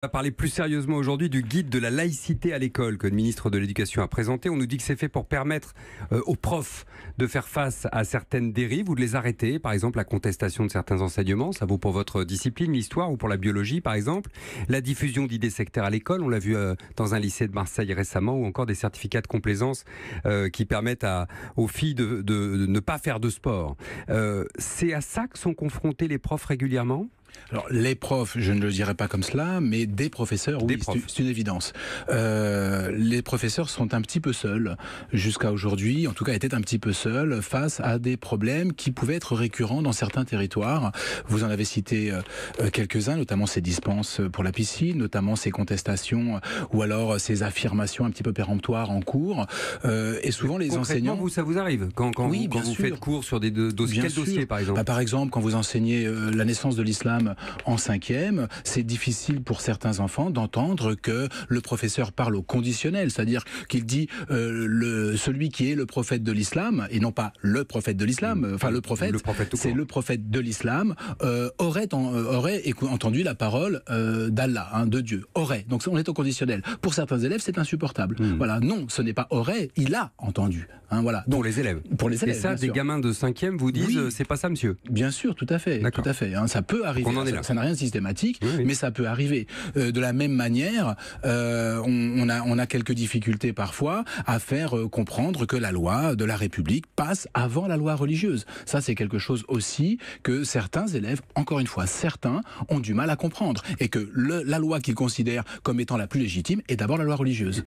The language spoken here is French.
On va parler plus sérieusement aujourd'hui du guide de la laïcité à l'école que le ministre de l'Éducation a présenté. On nous dit que c'est fait pour permettre aux profs de faire face à certaines dérives ou de les arrêter. Par exemple, la contestation de certains enseignements. Ça vaut pour votre discipline, l'histoire, ou pour la biologie, par exemple. La diffusion d'idées sectaires à l'école. On l'a vu dans un lycée de Marseille récemment, ou encore des certificats de complaisance qui permettent aux filles de ne pas faire de sport. C'est à ça que sont confrontés les profs régulièrement ? Alors, les profs, je ne le dirais pas comme cela, mais des professeurs, oui, c'est une évidence. Les professeurs sont un petit peu seuls, jusqu'à aujourd'hui, en tout cas étaient un petit peu seuls, face à des problèmes qui pouvaient être récurrents dans certains territoires. Vous en avez cité quelques-uns, notamment ces dispenses pour la piscine, notamment ces contestations, ou alors ces affirmations un petit peu péremptoires en cours. Et souvent, les enseignants... vous, ça vous arrive quand oui, vous faites cours sur des dossiers, quel dossier, par exemple? Par exemple, quand vous enseignez la naissance de l'islam en 5e, c'est difficile pour certains enfants d'entendre que le professeur parle au conditionnel, c'est-à-dire qu'il dit celui qui est le prophète de l'islam, et non pas le prophète de l'islam, enfin le prophète c'est le prophète de l'islam, aurait entendu la parole d'Allah, de Dieu, aurait. Donc on est au conditionnel. Pour certains élèves, c'est insupportable. Voilà, non, ce n'est pas aurait, il a entendu. Voilà. Donc, pour les élèves. Et ça, des gamins de 5e vous disent, oui, c'est pas ça, monsieur. Bien sûr, tout à fait. Tout à fait. Ça peut arriver. Ça n'a rien de systématique, mais ça peut arriver. De la même manière, on a quelques difficultés parfois à faire comprendre que la loi de la République passe avant la loi religieuse. Ça, c'est quelque chose aussi que certains élèves, encore une fois, certains, ont du mal à comprendre. Et que la loi qu'ils considèrent comme étant la plus légitime est d'abord la loi religieuse.